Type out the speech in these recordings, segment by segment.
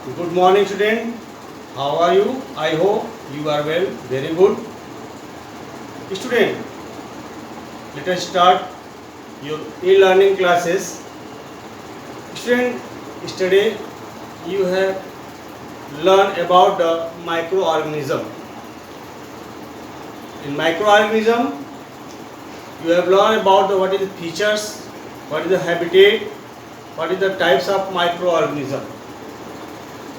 Good morning, student. How are you? I hope you are well. Very good. Student, let us start your e-learning classes. Student, yesterday you have learned about the microorganism. In microorganism, you have learned about what is the features, what is the habitat, what is the types of microorganism.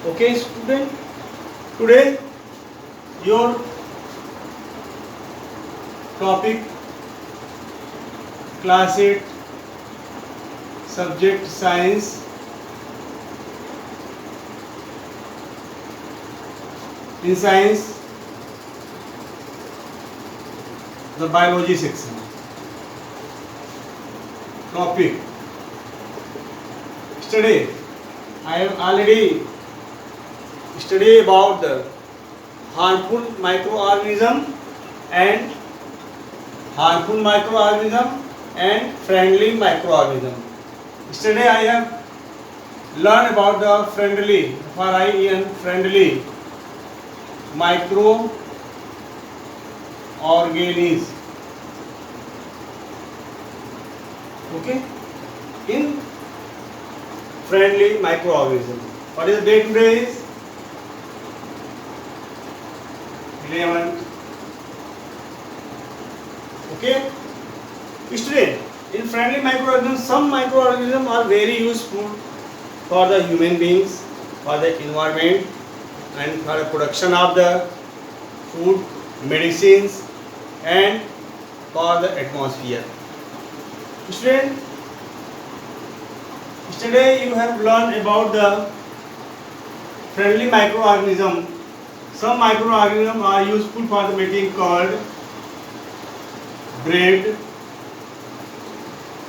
Okay, student. Today your topic class 8 subject science. In science, the biology section. Topic. Yesterday I have already studied about the harmful microorganism and friendly microorganism. Yesterday I have learned about the friendly, friendly microorganisms. Okay, in friendly microorganism. What is the date today? Is 11th. Okay, student. In friendly microorganisms, some microorganisms are very useful for the human beings, for the environment, and for the production of the food, medicines, and for the atmosphere. Student, yesterday you have learned about the friendly microorganism. Some microorganisms are useful for the making called bread,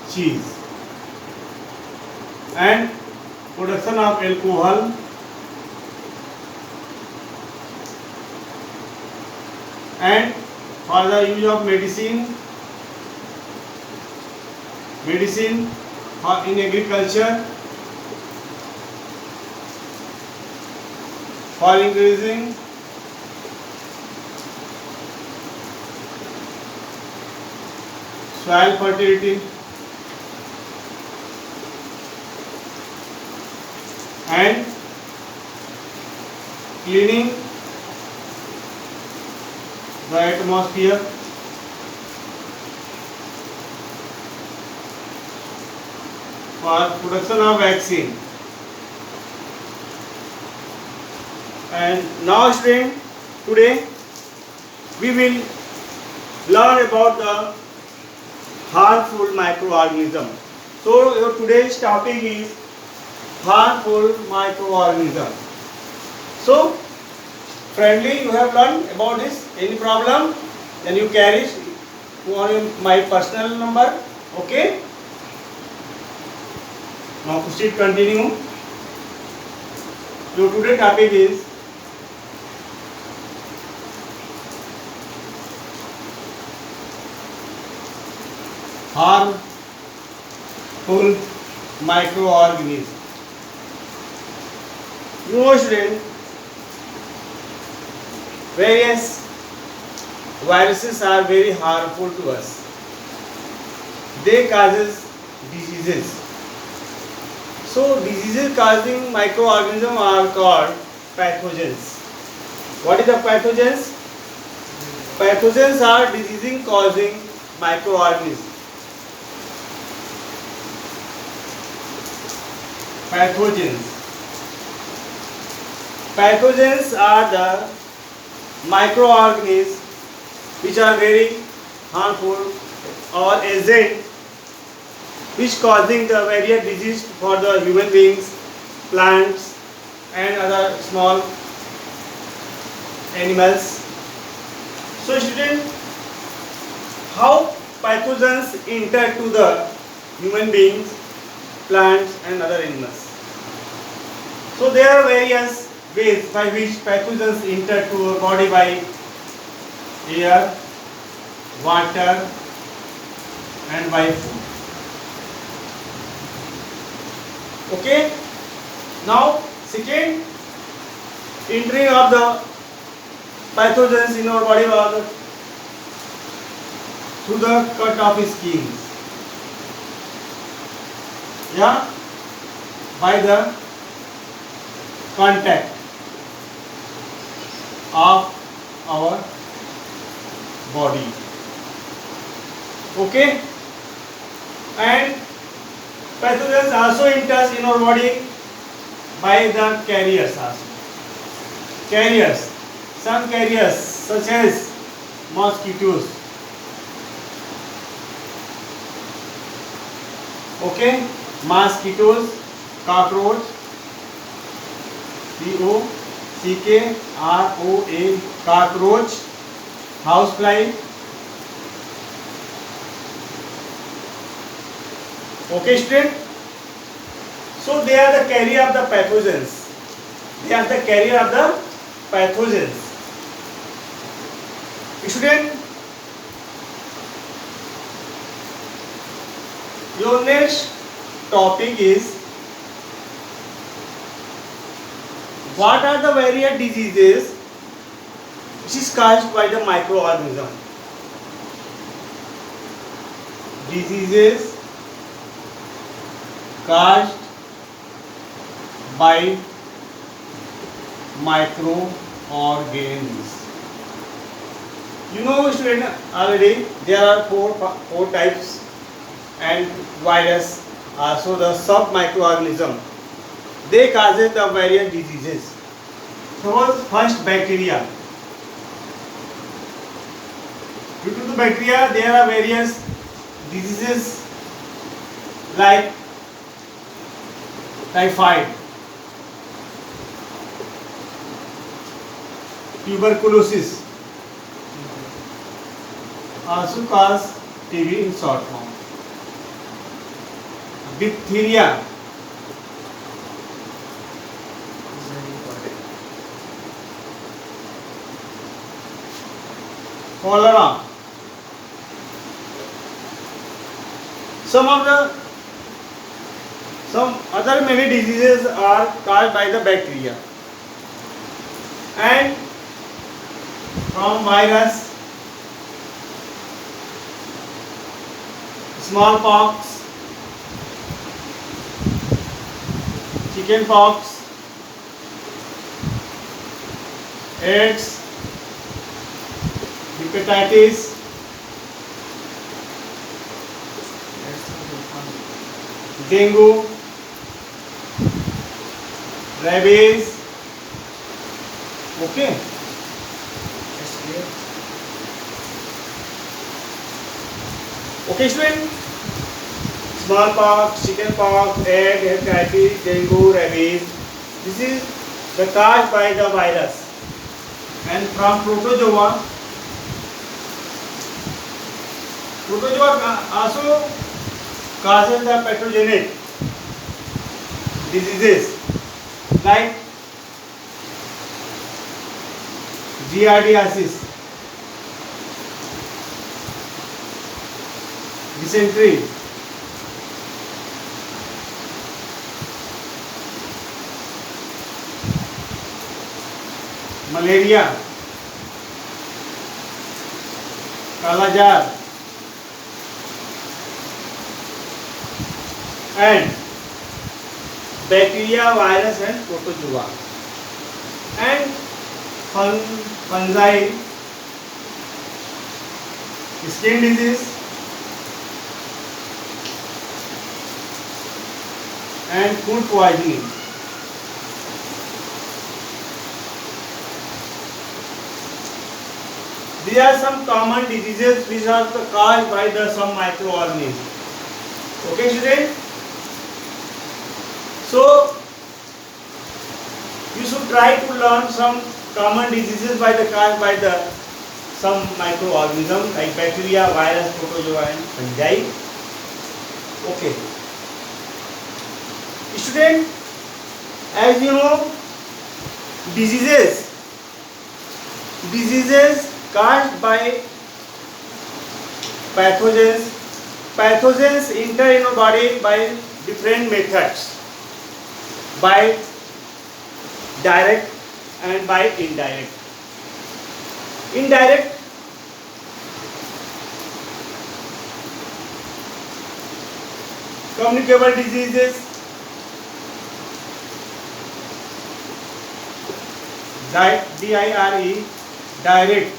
cheese, and production of alcohol, and for the use of medicine in agriculture, for increasing soil fertility, and cleaning the atmosphere, for production of vaccine. And now student, today we will learn about the harmful microorganism. So your today's topic is harmful microorganism. So friendly, you have learned about this. Any problem, then you carry on my personal number. Okay, now proceed, continue. Your today's topic is harmful microorganisms. You know, student, various viruses are very harmful to us. They causes diseases. So diseases causing microorganisms are called pathogens. What is the pathogens? Pathogens are disease causing microorganisms. Pathogens are the microorganisms which are very harmful or agent which causing the various disease for the human beings, plants, and other small animals. So student, how pathogens enter to the human beings, plants, and other animals? So there are various ways by which pathogens enter to our body by air, water, and by food. Okay. Now second, entering of the pathogens in our body was through the cut of skins. Yeah, by the contact of our body. Okay, and pathogens also enters in our body by the carriers also. Carriers, some carriers such as mosquitoes. Okay, mosquitoes, cockroach, COCKROA, cockroach, housefly. Okay, student. So they are the carrier of the pathogens. They are the carrier of the pathogens. Student, your next topic is what are the various diseases which is caused by the microorganism. Diseases caused by microorganisms. You know, student, already there are four types, and virus also the sub microorganism. They causes the various diseases. Suppose first bacteria. Due to the bacteria, there are various diseases like typhoid, tuberculosis, also cause TB in short form. Diphtheria, cholera. Some other many diseases are caused by the bacteria, and from virus, smallpox, chickenpox, AIDS, hepatitis, dengue, rabies. Okay. Okay, student. Smallpox, chickenpox, AIDS, hepatitis, dengue, rabies. This is the caused by the virus. And from protozoa also causes the pathogenic diseases like giardiasis, dysentery, malaria, kala jar, and bacteria, virus and protozoa, and fungi, skin disease, and food poisoning. These are some common diseases which are caused by some microorganisms. Okay, student? So, you should try to learn some common diseases caused by some microorganisms like bacteria, virus, protozoa and fungi. Okay. Student, as you know, diseases caused by pathogens. Pathogens enter in our body by different methods. By direct and by indirect. Indirect communicable diseases, DIRE, direct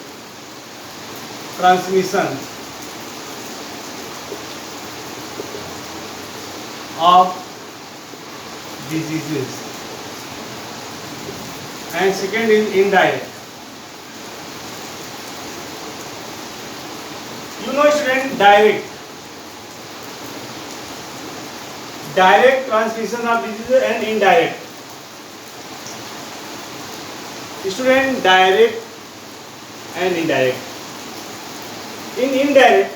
transmission of diseases, and second is indirect. You know student, direct transmission of diseases and indirect. Student, direct and indirect. In indirect,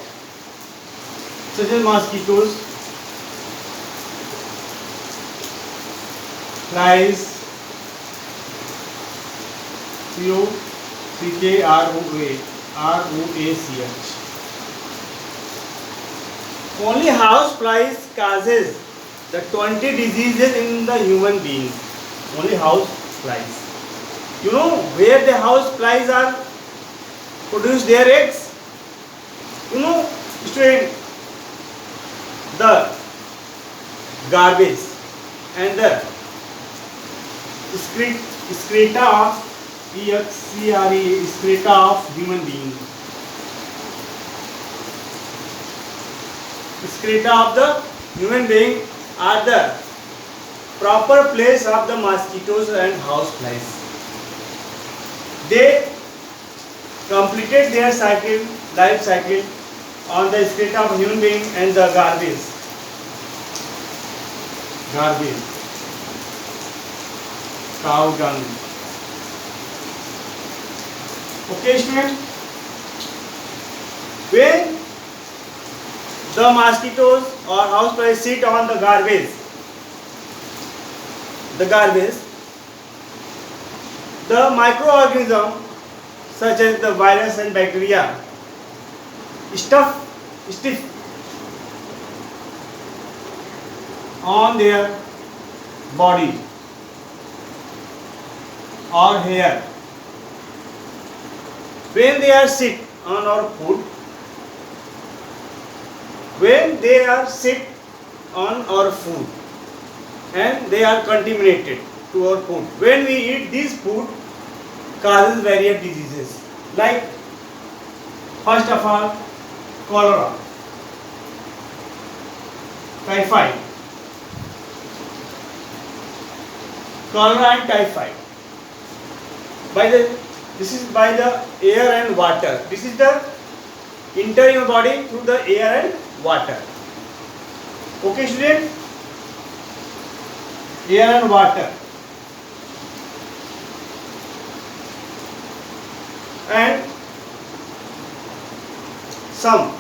such as mosquitoes, flies, COCKROACH. Only house flies causes the 20 diseases in the human being. Only house flies. You know where the house flies are produce their eggs? You know, student, the garbage and the excreta of excreta of human being. Excreta of the human being are the proper place of the mosquitoes and house flies. They completed their life cycle on the excreta of human being and the garbage, cow dung. Okay, student. When the mosquitoes or houseflies sit on the garbage, the microorganism such as the virus and bacteria stiff on their body or hair. When they are sit on our food, and they are contaminated to our food. When we eat this food, causes various diseases like, first of all, cholera, typhoid, and typhoid. This is by the air and water. This is the enter your body through the air and water. Okay, student? Air and water. And some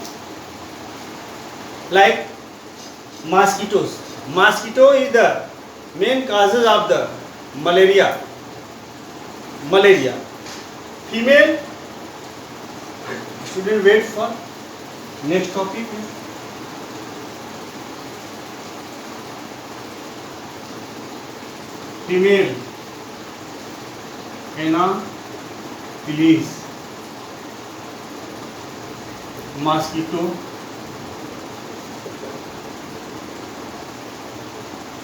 like mosquitoes. Mosquito is the main causes of the malaria. Female. Student, wait for next topic. Female Anopheles mosquito.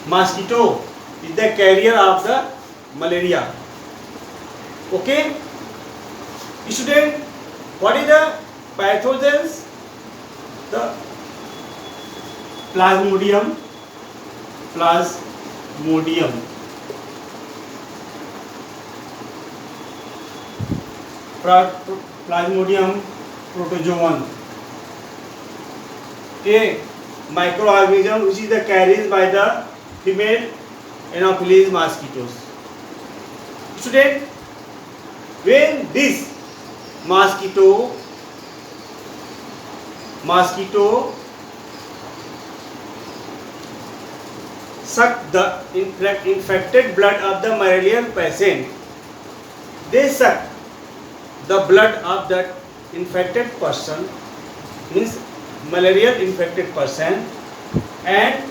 Mosquito is the carrier of the malaria. Okay, student, what is the pathogens? The Plasmodium, Plasmodium protozoan, a microorganism which is the carried by the female Anopheles mosquitoes. Student, when this mosquito suck the infected blood of the malarial patient, they suck the blood of that infected person, means malarial infected person, and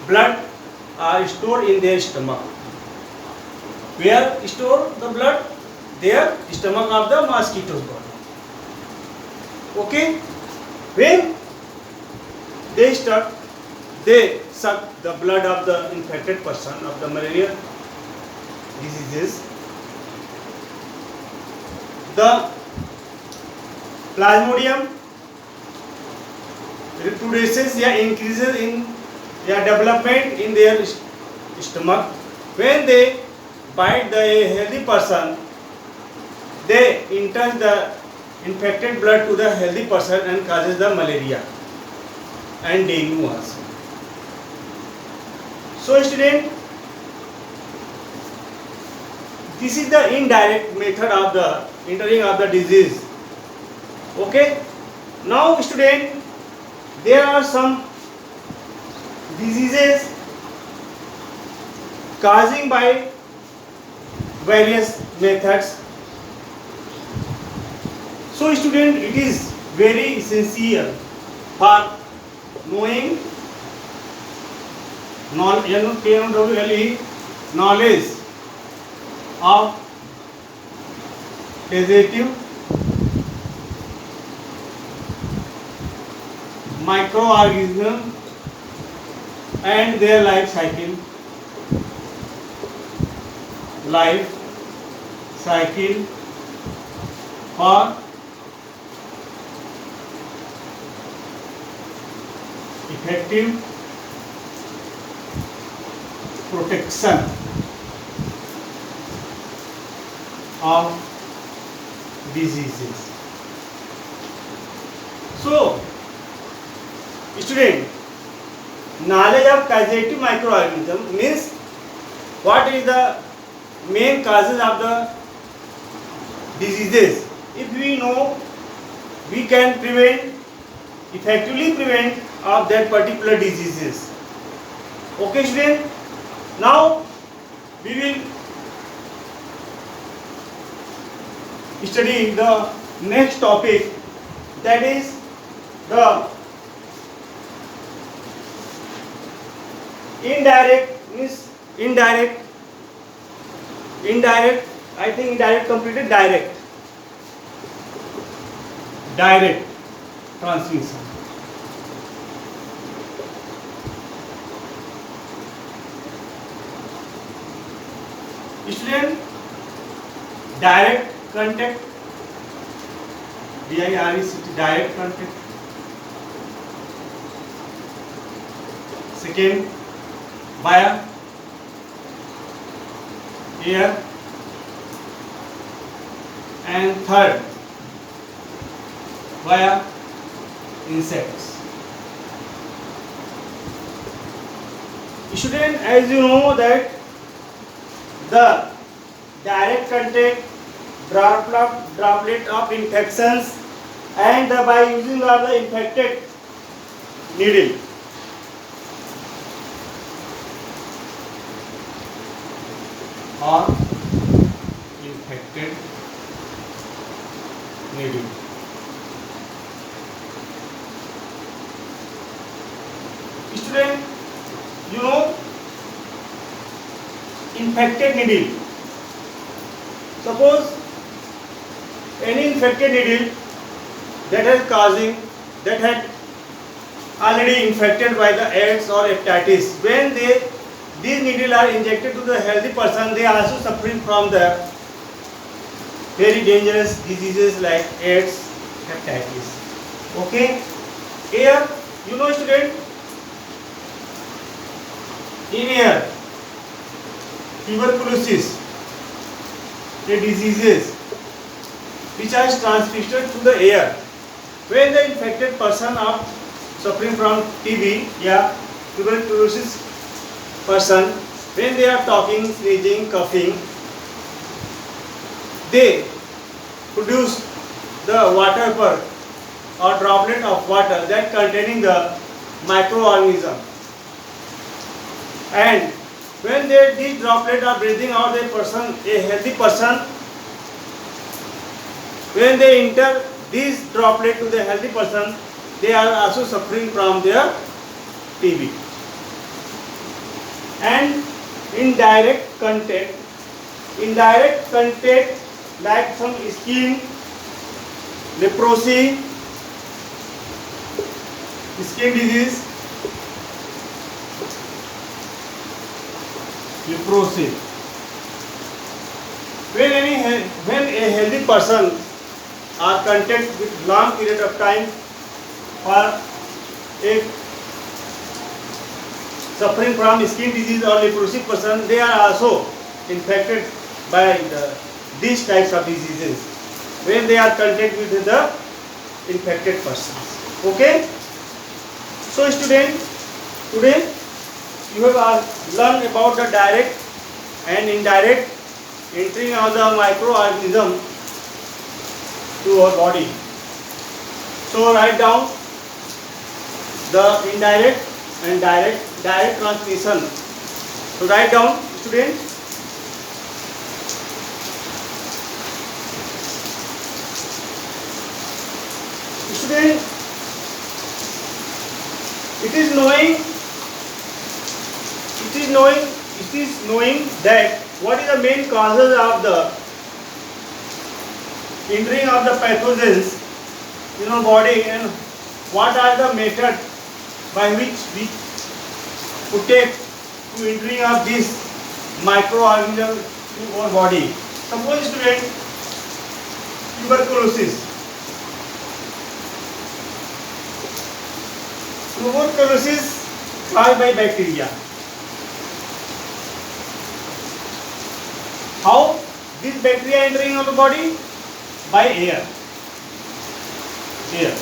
blood are stored in their stomach. Where store the blood? Their stomach of the mosquito's body. Okay? When they suck the blood of the infected person of the malaria diseases. The Plasmodium reproduces या increases in या development in their stomach. When they bite the healthy person, they enter the infected blood to the healthy person and causes the malaria and dengue also. So student, this is the indirect method of the entering of the disease. Okay. Now student, there are some diseases causing by various methods. So student, it is very essential for knowing knowledge of digestive microorganisms and their life cycle for effective protection of diseases. So, student, knowledge of causative microorganism means what is the main causes of the diseases. If we know, we can effectively prevent of that particular diseases. Okay student, now we will study the next topic, that is the indirect I think indirect completed direct transmission. Student, direct contact, direct contact. Second, via air, and third, via insects. Student, as you know that the direct contact, droplet of infections, and by using of the infected needle. Or infected needle. Student, you know infected needle. Suppose any infected needle that had already infected by the AIDS or hepatitis, when these needles are injected to the healthy person, they are also suffering from the very dangerous diseases like AIDS, hepatitis. Okay, here you know student, in air, tuberculosis, the diseases which are transmitted to the air. When the infected person are suffering from TB, tuberculosis person, when they are talking, sneezing, coughing, they produce the water vapor or droplet of water that containing the microorganism, and when these droplets are breathing out a healthy person, when they enter these droplets to the healthy person, they are also suffering from their TB. And indirect contact indirect contact like some skin, leprosy, skin disease, leprosy. When a healthy person are contact with long period of time for a suffering from skin disease or leprosy person, they are also infected by these types of diseases when they are contact with the infected persons. Okay. So student, today you have learned about the direct and indirect entering of the microorganism to our body. So write down the indirect and direct transmission. So write down student. Student, it is knowing that what is the main causes of the entering of the pathogens in our body and what are the methods by which we could take to entering of this microorganism to our body. Suppose student, tuberculosis. Tuberculosis caused by bacteria. How this bacteria entering our body? By air. Air.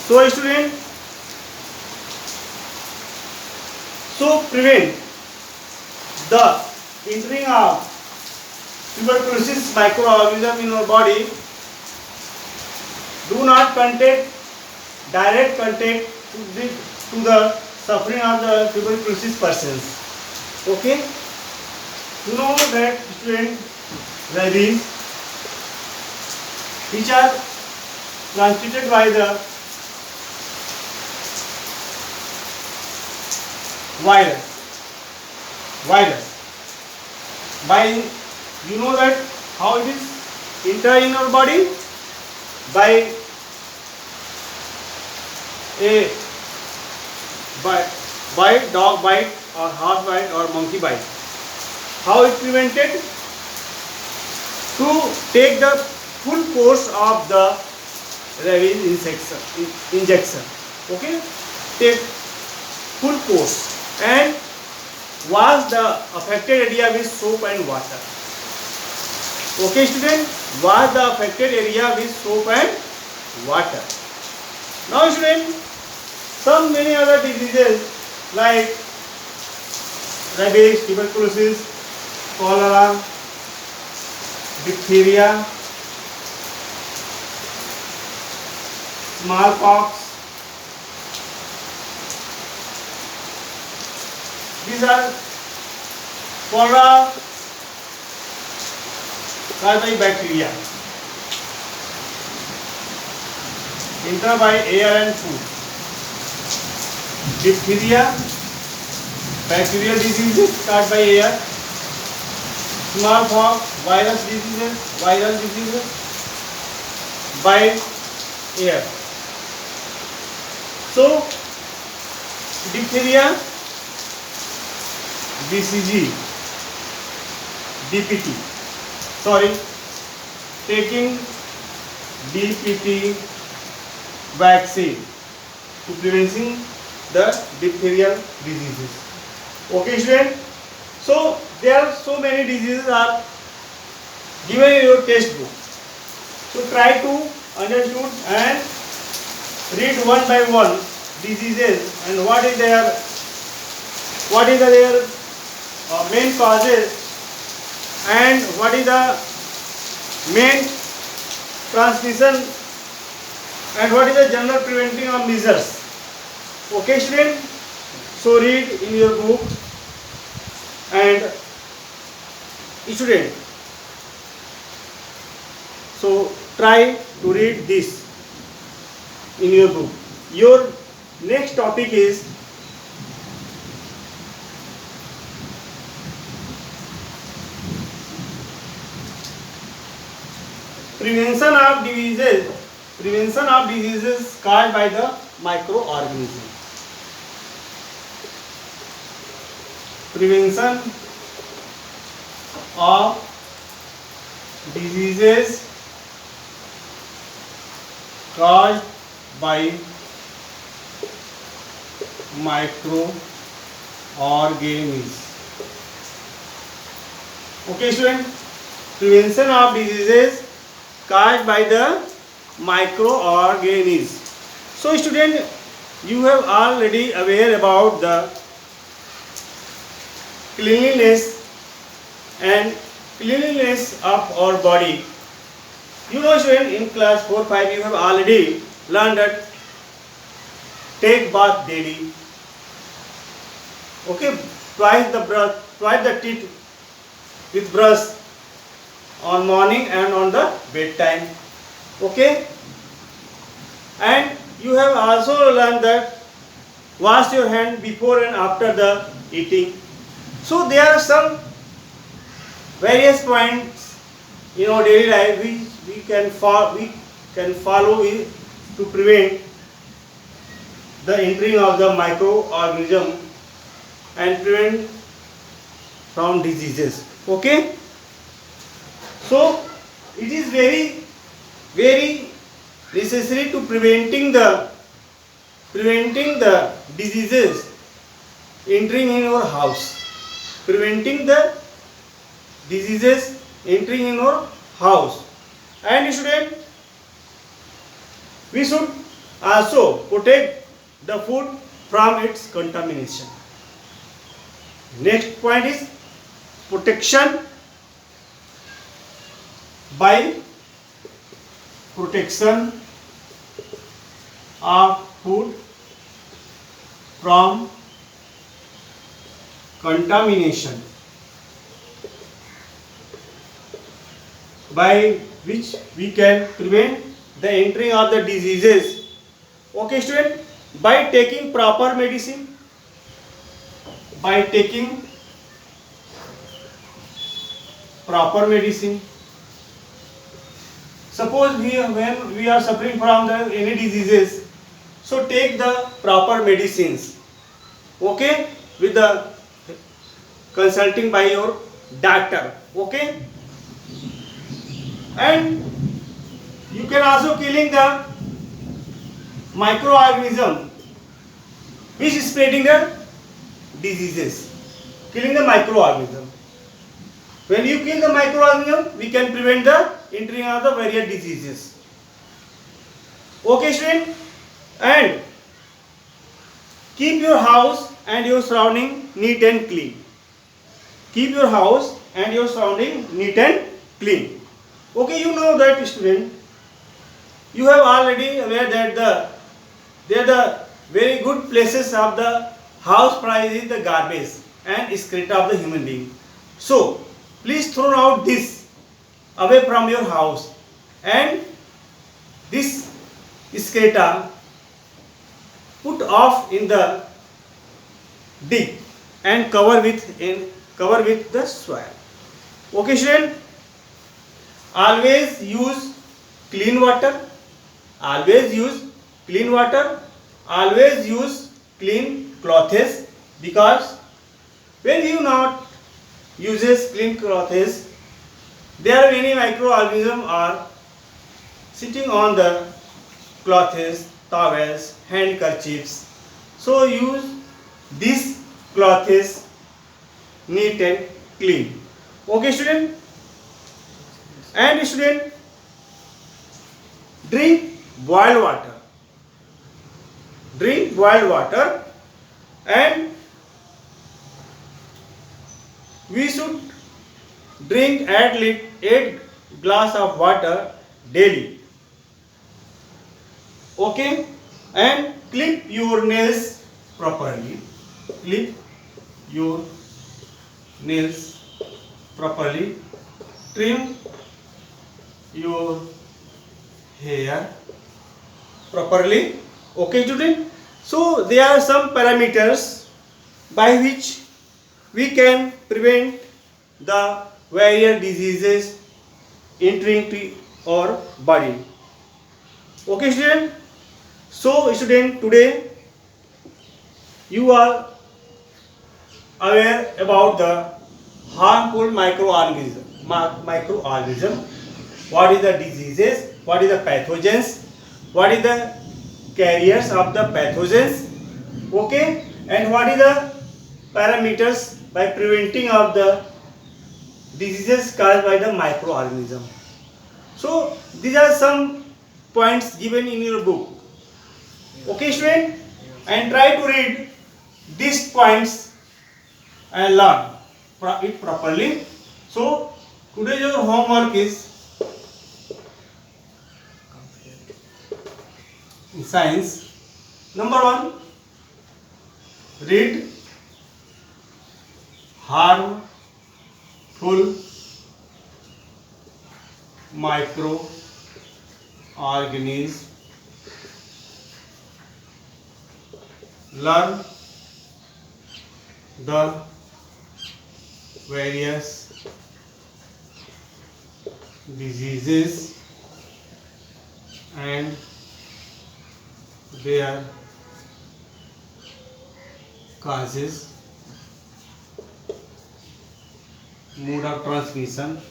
So student, so prevent the entering of tuberculosis microorganism in our body. Do not direct contact to the suffering of the tuberculosis persons. Okay. You know that student, rabies, which are transmitted by the virus. By, you know that how it is enter in our body? By dog bite or horse bite or monkey bite. How it prevented? To take the full course of the rabies injection. Okay? Take full course and wash the affected area with soap and water. Okay student, wash the affected area with soap and water. Now student, some many other diseases like rabies, tuberculosis, cholera, diphtheria, smallpox. These are cholera caused by bacteria, enter by air and food. Diphtheria, bacterial diseases caused by air. Smallpox, viral diseases by air. So diphtheria, BCG, DPT. Taking DPT vaccine to preventing the diphtheria diseases. Okay student, so there are so many diseases are given in your textbook. So try to understand and read one by one diseases and what is their main causes and what is the main transmission and what is the general preventing of measures. Okay student, so read in your book and student, so try to read this in your book. Your next topic is Prevention of diseases. Prevention of diseases caused by the microorganism. Prevention of diseases caused by microorganisms. Okay, student. Prevention of diseases caused by the microorganisms. So, student, you have already aware about the cleanliness and cleanliness of our body. You know, student, in class 4-5 you have already learned that take bath daily. Okay, twice the teeth with brush on morning and on the bedtime. Okay, and you have also learned that wash your hand before and after the eating. So there are some various points in our daily life we can follow it to prevent the entering of the microorganism and prevent from diseases. Okay, so it is very necessary to preventing the diseases entering in our house. Preventing the diseases entering in our house. And student, we should also protect the food from its contamination. Next point is protection by protection of food from contamination, by which we can prevent the entering of the diseases. Okay, student, by taking proper medicine, suppose when we are suffering from any diseases, so take the proper medicines. Okay, with the consulting by your doctor. Okay, and you can also killing the microorganism which is spreading the diseases. Killing the microorganism. When you kill the microorganism, we can prevent the entering of the various diseases. Okay, student, and keep your house and your surrounding neat and clean. Keep your house and your surrounding neat and clean. Okay, you know that, student, you have already aware that they are the very good places of the house prize is the garbage and excreta of the human being. So please throw out this away from your house, and this excreta put off in the dig and cover with the soil. Okay, student, always use clean water. Always use clean water. Always use clean clothes, because when you not uses clean clothes, there are many microorganisms are sitting on the clothes, towels, handkerchiefs. So use these clothes neat and clean. Okay, student, and student, drink boiled water. Drink boiled water, and we should drink at least 8 glass of water daily. Okay, and clip your nails properly. Clip your nails properly. Trim your hair properly. Okay, student, so there are some parameters by which we can prevent the various diseases entering or body. Okay, student. So, student, today you are aware about the harmful microorganism. What is the diseases? What is the pathogens? What is the carriers of the pathogens? Okay, and what is the parameters by preventing of the diseases caused by the microorganism. So these are some points given in your book. Okay, student, and try to read these points and learn it properly. So today your homework is in science. Number 1, read harmful microorganisms. Learn the various diseases and their causes, mode of transmission,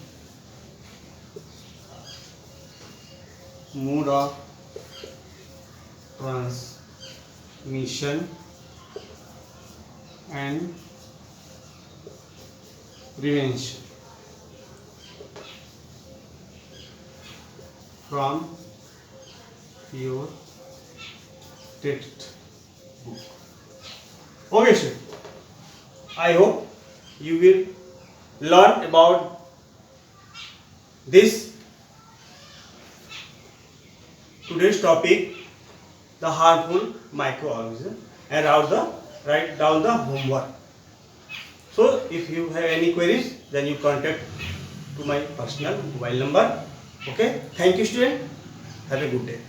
and prevention from your textbook. Okay, sir. I hope you will learn about this today's topic, the harmful microorganism, and write down the homework. So if you have any queries, then you contact to my personal mobile number. Okay, thank you, student. Have a good day.